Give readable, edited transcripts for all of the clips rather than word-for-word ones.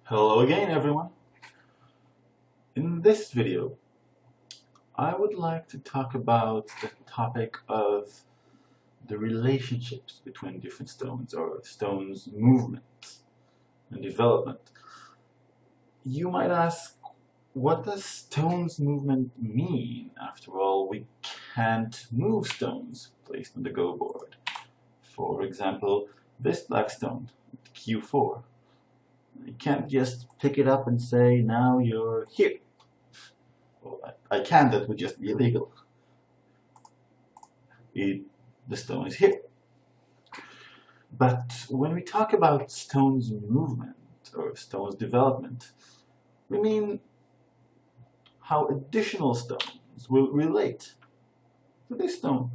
Hello again, everyone. In this video, I would like to talk about the topic of the relationships between different stones, or stones' movement and development. You might ask, what does stones' movement mean? After all, we can't move stones placed on the Go board. For example, this black stone, Q4. You can't just pick it up and say, now you're here. Well, I can, that would just be illegal. The stone is here. But when we talk about stone's movement or stone's development, we mean how additional stones will relate to this stone.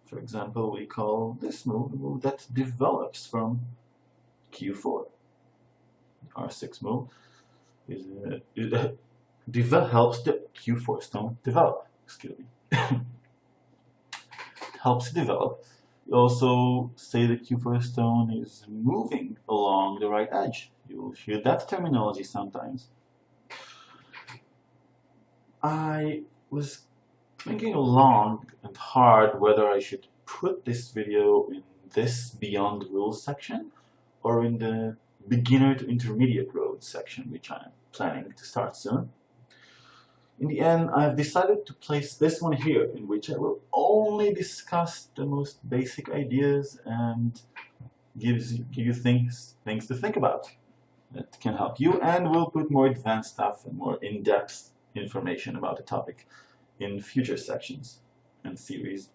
For example, we call this move the move that develops from Q4. R6 move helps the Q4 stone develop. Excuse me. It helps it develop. You also say the Q4 stone is moving along the right edge. You'll hear that terminology sometimes. I was thinking long and hard whether I should put this video in this Beyond Rules section or in the Beginner to Intermediate Road section, which I'm planning to start soon. In the end, I've decided to place this one here, in which I will only discuss the most basic ideas and give you things to think about that can help you, and we'll put more advanced stuff and more in-depth information about the topic in future sections and series.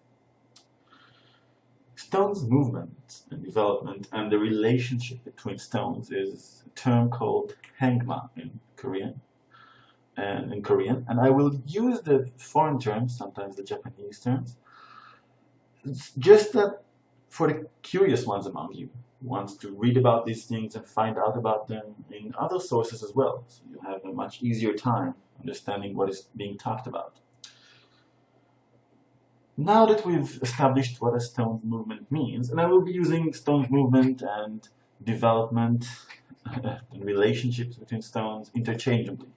Stones' movement and development and the relationship between stones is a term called hangma in Korean, and I will use the foreign terms, sometimes the Japanese terms. It's just that for the curious ones among you who wants to read about these things and find out about them in other sources as well, so you have a much easier time understanding what is being talked about. Now that we've established what a stone's movement means, and I will be using stone's movement and development and relationships between stones interchangeably.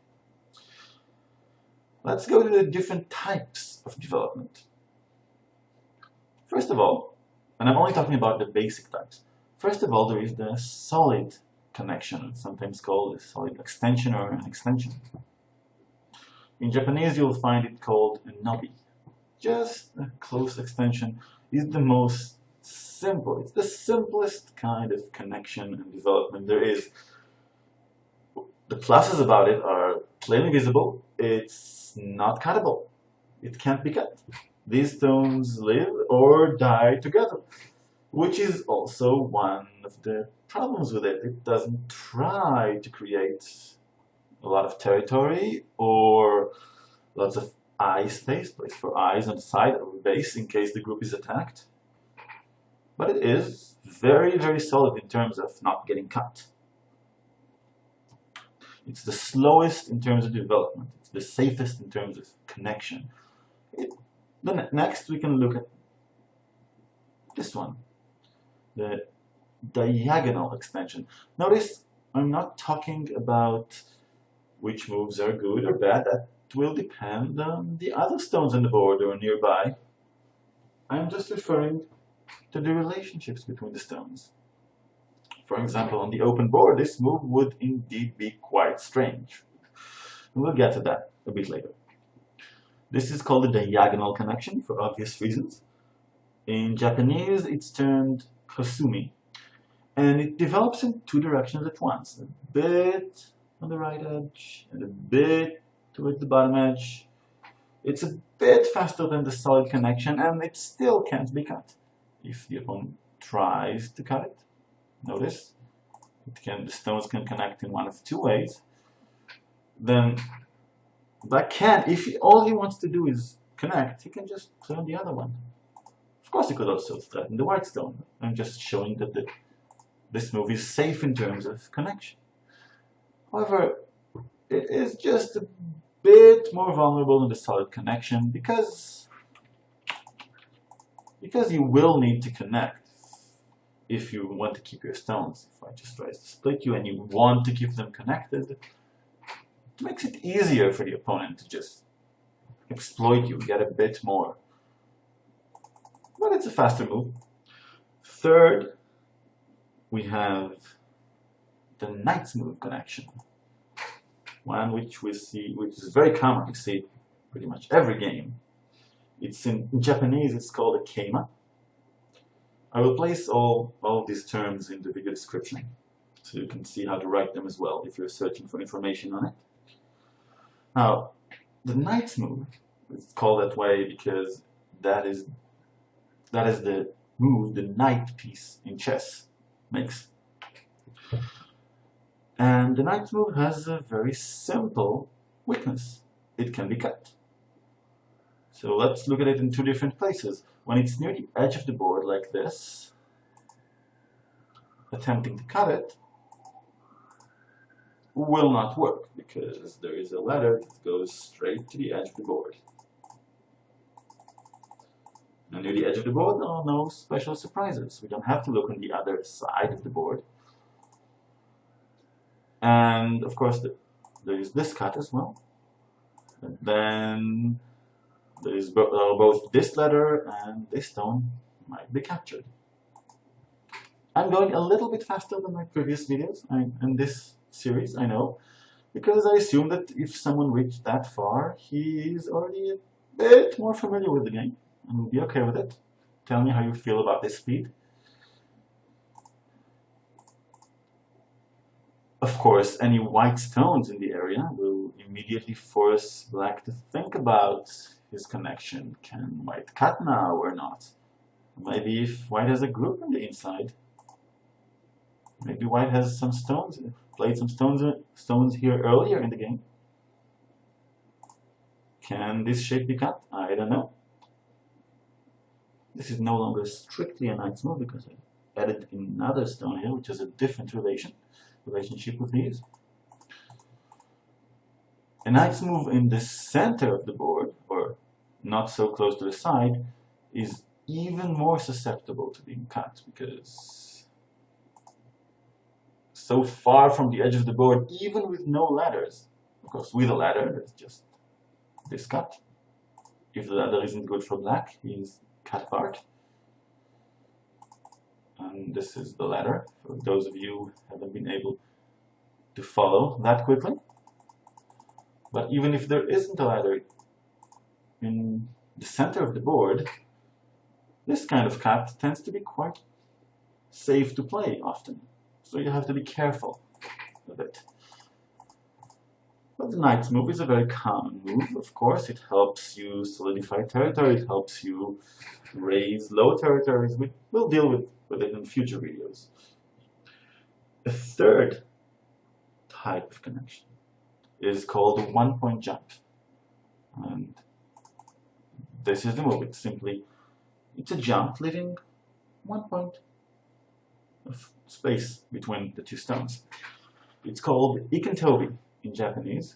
Let's go to the different types of development. First of all, and I'm only talking about the basic types. First of all, there is the solid connection, sometimes called a solid extension or an extension. In Japanese, you'll find it called a nobi. Just a close extension is the most simple. It's the simplest kind of connection and development there is. The pluses about it are plainly visible. It's not cuttable. It can't be cut. These stones live or die together, which is also one of the problems with it. It doesn't try to create a lot of territory or lots of eye space, place for eyes on the side or base in case the group is attacked. But it is very, very solid in terms of not getting cut. It's the slowest in terms of development. It's the safest in terms of connection. Next, we can look at this one, the diagonal extension. Notice I'm not talking about which moves are good or bad. That will depend on the other stones on the board or nearby. I'm just referring to the relationships between the stones. For example, on the open board, this move would indeed be quite strange. And we'll get to that a bit later. This is called the diagonal connection for obvious reasons. In Japanese, it's termed kosumi, and it develops in two directions at once. A bit on the right edge and a bit towards the bottom edge. It's a bit faster than the solid connection, and it still can't be cut if the opponent tries to cut it. Notice the stones can connect in one of two ways. Then if all he wants to do is connect, he can just play on the other one. Of course, he could also threaten the white stone. I'm just showing that this move is safe in terms of connection. However, it is just a bit more vulnerable in the solid connection because you will need to connect if you want to keep your stones. If I just try to split you and you want to keep them connected, it makes it easier for the opponent to just exploit you, get a bit more. But it's a faster move. Third, we have the knight's move connection. One which we see, which is very common. We see it pretty much every game. It's in Japanese, it's called a keima. I will place all these terms in the video description so you can see how to write them as well if you're searching for information on it. Now, the knight's move is called that way because that is the move the knight piece in chess makes. And the knight's move has a very simple weakness. It can be cut. So let's look at it in two different places. When it's near the edge of the board like this, attempting to cut it will not work because there is a ladder that goes straight to the edge of the board. And near the edge of the board, there are no special surprises. We don't have to look on the other side of the board. And of course, there is this cut as well. And then there is both this ladder and this stone might be captured. I'm going a little bit faster than my previous videos in this series, I know, because I assume that if someone reached that far, he is already a bit more familiar with the game and will be okay with it. Tell me how you feel about this speed. Of course, any white stones in the area will immediately force black to think about his connection. Can white cut now or not? Maybe if white has a group on the inside. Maybe white has some stones, played some stones here earlier in the game. Can this shape be cut? I don't know. This is no longer strictly a knight's move because I added another stone here, which has a different relationship with these. A knight's move in the center of the board, or not so close to the side, is even more susceptible to being cut because so far from the edge of the board, even with no ladders. Of course, with a ladder, there's just this cut. If the ladder isn't good for black, he's cut apart. And this is the ladder, for those of you who haven't been able to follow that quickly. But even if there isn't a ladder in the center of the board, this kind of cut tends to be quite safe to play often. So you have to be careful with it. But the knight's move is a very common move, of course. It helps you solidify territory, it helps you raise low territories. We'll deal with it in future videos. A third type of connection is called a one-point jump. And this is the move. It's a jump leaving 1 point of space between the two stones. It's called ikken tobi in Japanese.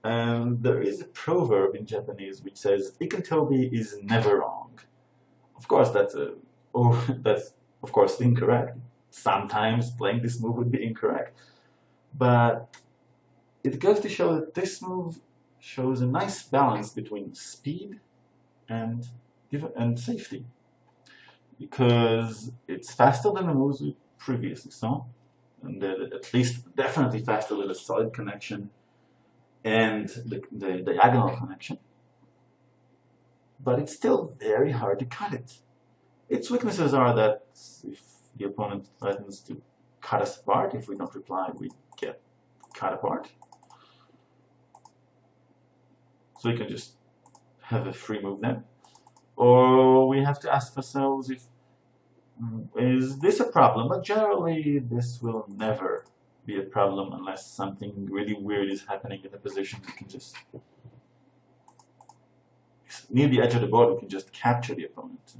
And there is a proverb in Japanese which says ikken tobi is never wrong. Of course, that's of course incorrect. Sometimes playing this move would be incorrect. But it goes to show that this move shows a nice balance between speed and safety, because it's faster than the moves we previously saw, and at least definitely faster than the solid connection and the diagonal connection. But it's still very hard to cut it. Its weaknesses are that if the opponent threatens to cut us apart, if we don't reply, we get cut apart. So we can just have a free move then. Or we have to ask ourselves is this a problem? But generally this will never be a problem unless something really weird is happening in the position. We can just, near the edge of the board, we can just capture the opponent.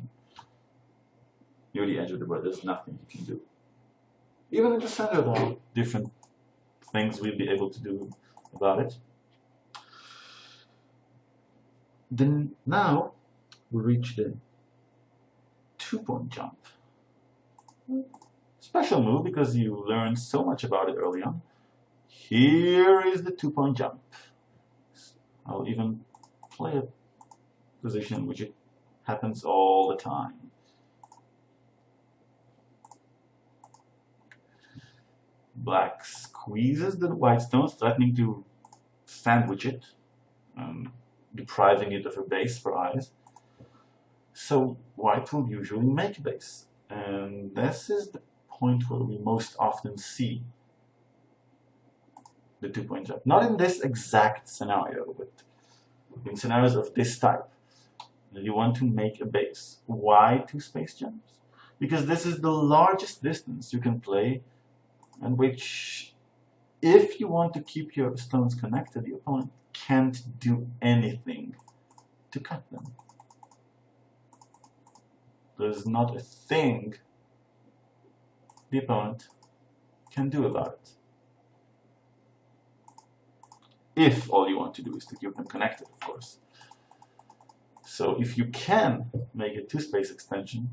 Near the edge of the board, there's nothing you can do. Even in the center, there are different things we'll be able to do about it. Then now we reach the 2-point jump. special move because you learned so much about it early on. Here is the 2-point jump. I'll even play a position in which it happens all the time. Black squeezes the white stones, threatening to sandwich it, depriving it of a base for eyes. So white will usually make a base, and this is the point where we most often see the 2-point jump. Not in this exact scenario, but in scenarios of this type. You want to make a base. Why 2 space jumps? Because this is the largest distance you can play, and which, if you want to keep your stones connected, the opponent can't do anything to cut them. There's not a thing the opponent can do about it. If all you want to do is to keep them connected, of course. So if you can make a 2-space extension,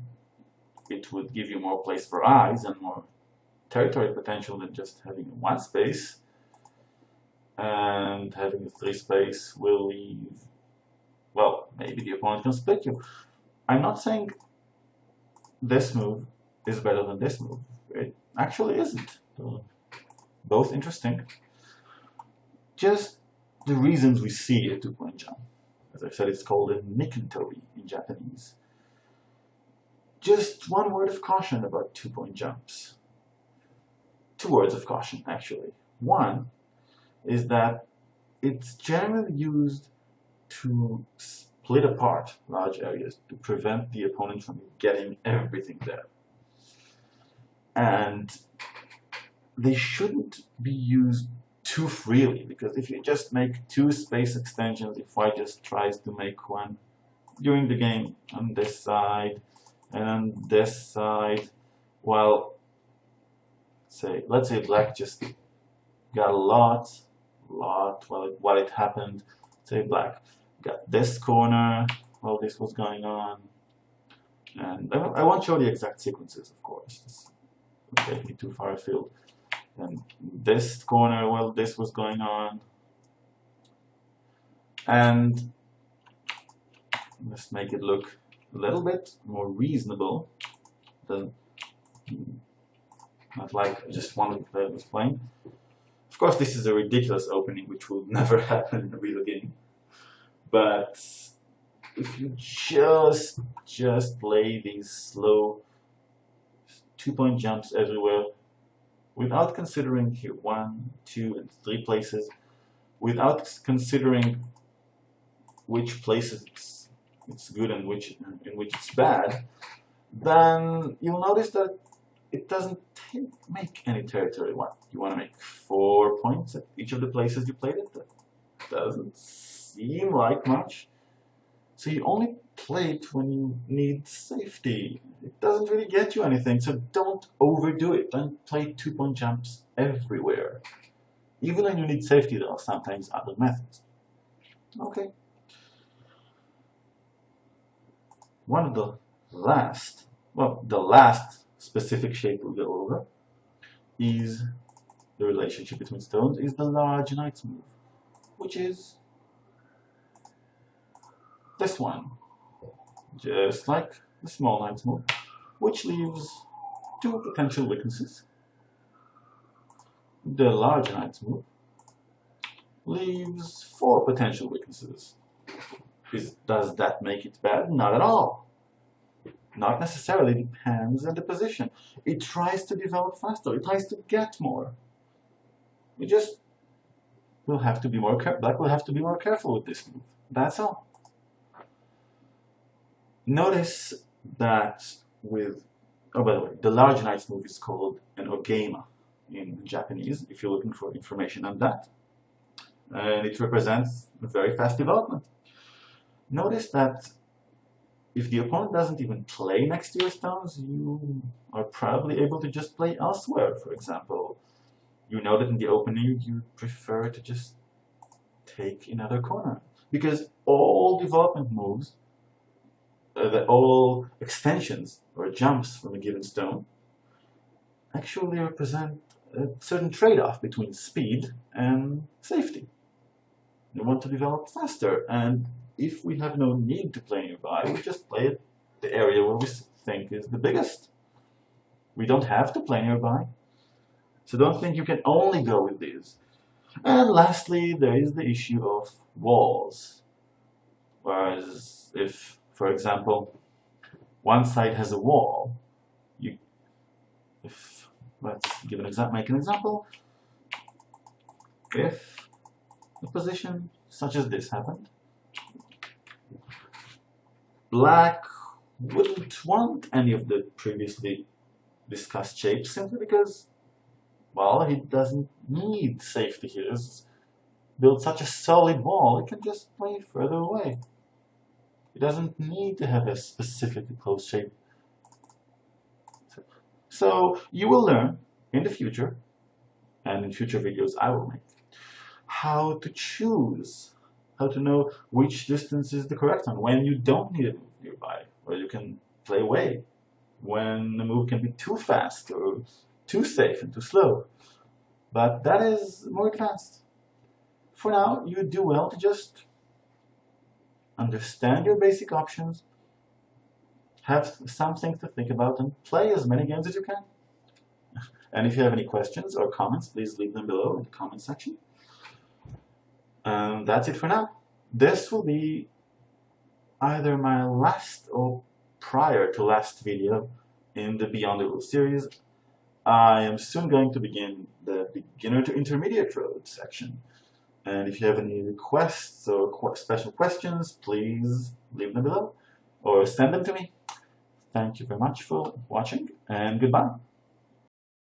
it would give you more place for eyes and more territory potential than just having 1 space. And having a 3-space will leave, well, maybe the opponent can split you. I'm not saying this move is better than this move. It actually isn't. Both interesting. Just the reasons we see a 2-point jump. As I said, it's called a nikken tobi in Japanese. Just one word of caution about 2-point jumps. 2 words of caution, actually. One is that it's generally used to split apart large areas to prevent the opponent from getting everything there. And they shouldn't be used too freely, because if you just make 2 space extensions, if white just tries to make one during the game on this side and on this side, well, let's say black just got a lot while it happened. Say black got this corner while this was going on, and I won't show the exact sequences, of course. This would take me too far afield. And this corner while this was going on, and let's make it look a little bit more reasonable than not like just one player was playing. Of course, this is a ridiculous opening which will never happen in a real game. But if you just play these slow 2-point jumps everywhere, without considering here 1, 2, and 3 places, without considering which places it's good and in which it's bad, then you'll notice that it doesn't make any territory. What? You want to make 4 points at each of the places you played it? That doesn't seem like much. So you only play it when you need safety. It doesn't really get you anything, so don't overdo it. Don't play 2-point jumps everywhere. Even when you need safety, there are sometimes other methods. Okay. One of the last specific shape we'll go over is the relationship between stones, is the large knight's move, which is this one. Just like the small knight's move, which leaves 2 potential weaknesses. The large knight's move leaves 4 potential weaknesses. Does that make it bad? Not at all. Not necessarily. Depends on the position. It tries to develop faster. It tries to get more. We just will have to be more careful. Black will have to be more careful with this move. That's all. Notice that with, oh, by the way, the large knight's move is called an ogeima in Japanese, if you're looking for information on that. And it represents a very fast development. Notice that if the opponent doesn't even play next to your stones, you are probably able to just play elsewhere. For example, you know that in the opening you prefer to just take another corner, because all development moves, all extensions or jumps from a given stone actually represent a certain trade-off between speed and safety. We want to develop faster, and if we have no need to play nearby, we just play at the area where we think is the biggest. We don't have to play nearby, so don't think you can only go with these. And lastly, there is the issue of walls. Whereas if, for example, one side has a wall, let's make an example. If a position such as this happened, black wouldn't want any of the previously discussed shapes simply because, well, he doesn't need safety here. He's built such a solid wall, he can just play further away. He doesn't need to have a specifically close shape. So you will learn in the future, and in future videos I will make, how to choose, how to know which distance is the correct one, when you don't need a move nearby, where you can play away, when the move can be too fast or too safe and too slow. But that is more advanced. For now, you do well to just understand your basic options, have some things to think about, and play as many games as you can. And if you have any questions or comments, please leave them below in the comment section. That's it for now. This will be either my last or prior to last video in the Beyond the Rules series. I am soon going to begin the beginner to intermediate road section. And if you have any requests or special questions, please leave them below or send them to me. Thank you very much for watching, and goodbye.